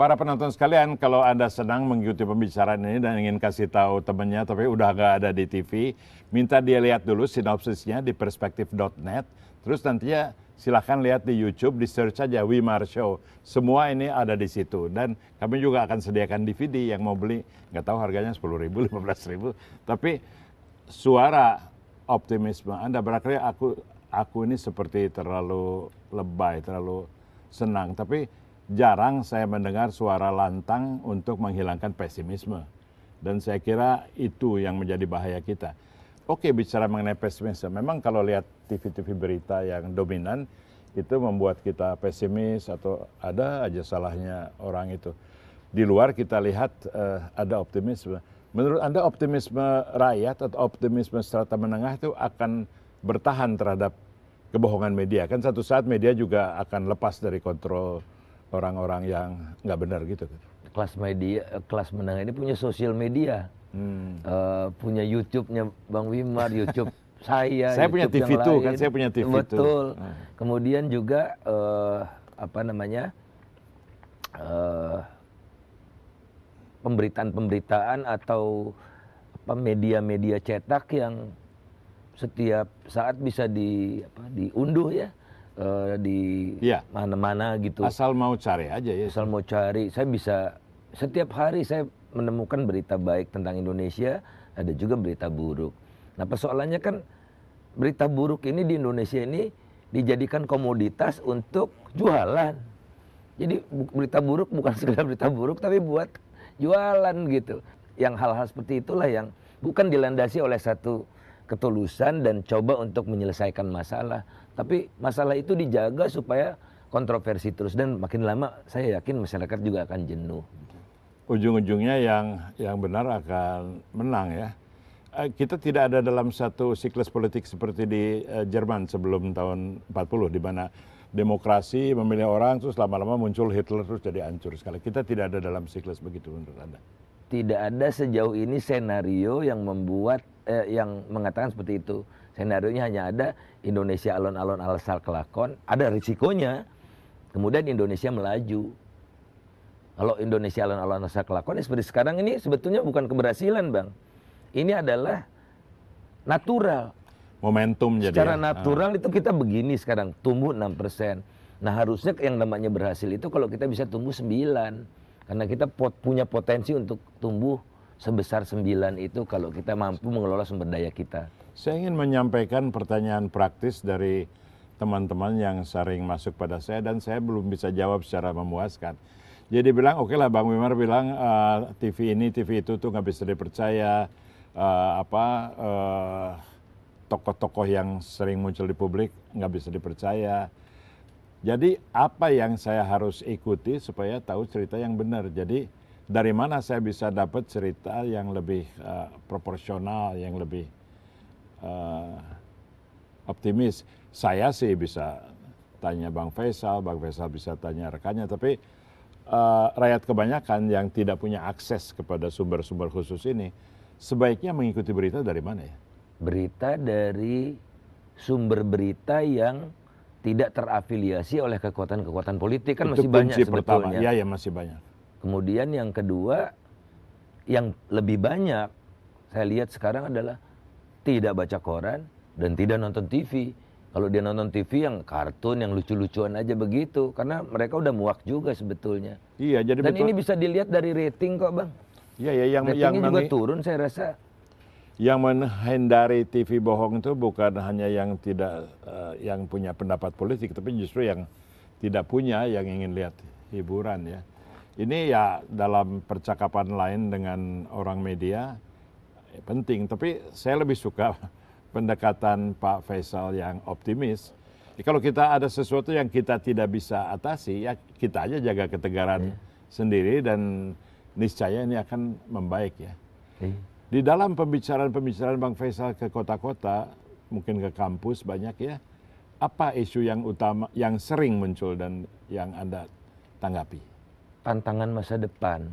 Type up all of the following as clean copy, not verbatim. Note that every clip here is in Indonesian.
para penonton sekalian, kalau Anda senang mengikuti pembicaraan ini dan ingin kasih tahu temannya tapi udah nggak ada di TV, minta dia lihat dulu sinopsisnya di perspektif.net, terus nantinya silahkan lihat di YouTube, di search aja Wimar Show. Semua ini ada di situ dan kami juga akan sediakan DVD yang mau beli, nggak tahu harganya 10.000, 15.000, tapi suara optimisme Anda barangkali aku ini seperti terlalu lebay, terlalu senang, tapi jarang saya mendengar suara lantang untuk menghilangkan pesimisme. Dan saya kira itu yang menjadi bahaya kita. Oke, bicara mengenai pesimisme, memang kalau lihat TV-TV berita yang dominan, itu membuat kita pesimis atau ada aja salahnya orang itu. Di luar kita lihat ada optimisme. Menurut Anda optimisme rakyat atau optimisme strata menengah itu akan bertahan terhadap kebohongan media? Kan satu saat media juga akan lepas dari kontrol orang-orang yang nggak benar gitu. Kelas media, kelas menengah ini punya sosial media, punya YouTube-nya Bang Wimar, YouTube saya punya YouTube TV yang tuh, lain. kan saya punya TV tuh. Betul. Kemudian juga apa namanya pemberitaan-pemberitaan atau media-media cetak yang setiap saat bisa diunduh ya. Di mana-mana gitu. Asal mau cari aja ya. Asal mau cari, saya bisa setiap hari saya menemukan berita baik tentang Indonesia, ada juga berita buruk. Nah persoalannya kan berita buruk ini di Indonesia ini dijadikan komoditas untuk jualan. Jadi berita buruk bukan sekedar berita buruk tapi buat jualan gitu. Yang hal-hal seperti itulah yang bukan dilandasi oleh satu ketulusan dan coba untuk menyelesaikan masalah. Tapi masalah itu dijaga supaya kontroversi terus dan makin lama saya yakin masyarakat juga akan jenuh. Ujung-ujungnya yang benar akan menang ya. Kita tidak ada dalam satu siklus politik seperti di Jerman sebelum tahun 40 di mana demokrasi memilih orang terus lama-lama muncul Hitler terus jadi hancur sekali. Kita tidak ada dalam siklus begitu menurut Anda? Tidak ada sejauh ini senario yang membuat yang mengatakan seperti itu. Senarionya hanya ada Indonesia alon-alon asal kelakon, ada risikonya. Kemudian Indonesia melaju. Kalau Indonesia alon-alon asal kelakon, seperti sekarang ini sebetulnya bukan keberhasilan, Bang. Ini adalah natural. Momentum jadi. Secara natural itu kita begini sekarang, tumbuh 6%. Nah harusnya yang namanya berhasil itu kalau kita bisa tumbuh 9. Karena kita punya potensi untuk tumbuh sebesar 9 itu kalau kita mampu mengelola sumber daya kita. Saya ingin menyampaikan pertanyaan praktis dari teman-teman yang sering masuk pada saya dan saya belum bisa jawab secara memuaskan. Jadi bilang, oke lah Bang Wimar bilang TV ini, TV itu tuh nggak bisa dipercaya, tokoh-tokoh yang sering muncul di publik nggak bisa dipercaya. Jadi apa yang saya harus ikuti supaya tahu cerita yang benar? Jadi dari mana saya bisa dapat cerita yang lebih proporsional, yang lebih optimis? Saya sih bisa tanya Bang Faisal bisa tanya rekannya, tapi rakyat kebanyakan yang tidak punya akses kepada sumber-sumber khusus ini, sebaiknya mengikuti berita dari mana ya? Berita dari sumber berita yang tidak terafiliasi oleh kekuatan-kekuatan politik kan itu masih banyak sebetulnya. sebetulnya. Ya masih banyak. Kemudian yang kedua, yang lebih banyak saya lihat sekarang adalah tidak baca koran dan tidak nonton TV. Kalau dia nonton TV yang kartun, yang lucu-lucuan aja begitu, karena mereka udah muak juga sebetulnya. Iya, jadi dan betul. ini bisa dilihat dari rating kok, Bang. Iya, ya, ratingnya juga turun saya rasa. Yang menghindari TV bohong itu bukan hanya yang tidak yang punya pendapat politik, tapi justru yang tidak punya, yang ingin lihat hiburan ya. Ini ya dalam percakapan lain dengan orang media penting, tapi saya lebih suka pendekatan Pak Faisal yang optimis. Kalau kita ada sesuatu yang kita tidak bisa atasi, ya kita aja jaga ketegaran sendiri dan niscaya ini akan membaik ya. Di dalam pembicaraan Bang Faisal ke kota-kota, mungkin ke kampus banyak ya, apa isu yang utama, yang sering muncul dan yang Anda tanggapi? Tantangan masa depan.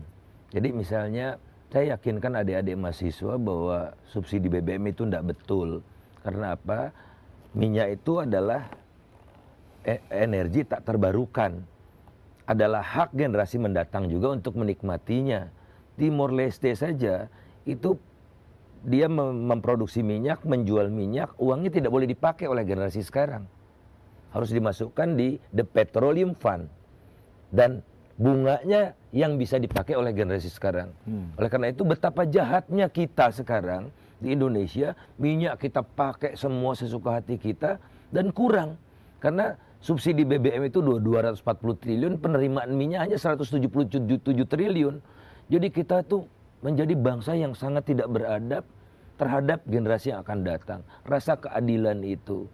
Jadi misalnya saya yakinkan adik-adik mahasiswa bahwa subsidi BBM itu tidak betul. Karena apa? Minyak itu adalah energi tak terbarukan. adalah hak generasi mendatang juga untuk menikmatinya. Timor Leste saja itu dia memproduksi minyak, menjual minyak, uangnya tidak boleh dipakai oleh generasi sekarang. Harus dimasukkan di The Petroleum Fund. Dan bunganya yang bisa dipakai oleh generasi sekarang. Oleh karena itu betapa jahatnya kita sekarang di Indonesia, minyak kita pakai semua sesuka hati kita dan kurang. Karena subsidi BBM itu 240 triliun, penerimaan minyak hanya 177 triliun. Jadi kita tuh menjadi bangsa yang sangat tidak beradab terhadap generasi yang akan datang. Rasa keadilan itu.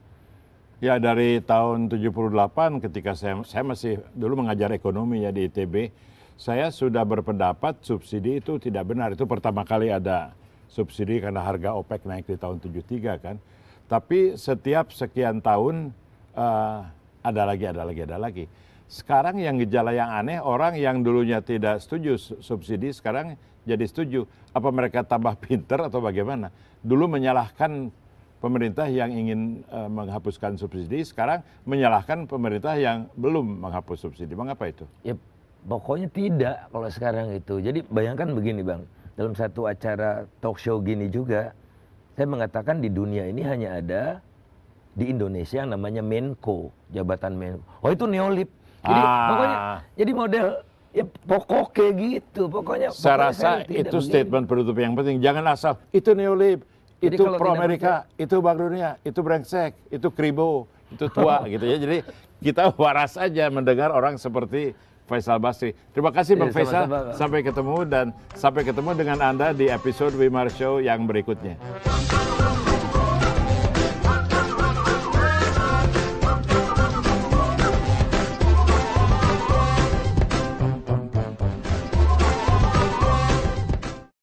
Ya dari tahun 78 ketika saya masih dulu mengajar ekonomi ya di ITB, saya sudah berpendapat subsidi itu tidak benar. Itu pertama kali ada subsidi karena harga OPEC naik di tahun 73 kan. Tapi setiap sekian tahun ada lagi. Sekarang yang gejala yang aneh, orang yang dulunya tidak setuju subsidi sekarang jadi setuju. Apa mereka tambah pinter atau bagaimana? Dulu menyalahkan pemerintah yang ingin menghapuskan subsidi, sekarang menyalahkan pemerintah yang belum menghapus subsidi. Mengapa itu? Ya pokoknya tidak kalau sekarang itu. Jadi bayangkan begini Bang, dalam satu acara talk show gini juga, saya mengatakan di dunia ini hanya ada di Indonesia yang namanya Menko, jabatan Menko. Oh itu neolib. Jadi pokoknya jadi model ya pokok kayak gitu. Pokoknya saya rasa itu statement penutup yang penting. Jangan asal itu neolib, itu pro Amerika, itu Bank Dunia, itu brengsek, itu kribo, itu tua gitu ya. Jadi kita waras aja mendengar orang seperti Faisal Basri. Terima kasih Bang Faisal. Sampai ketemu dengan Anda di episode Wimar Show yang berikutnya.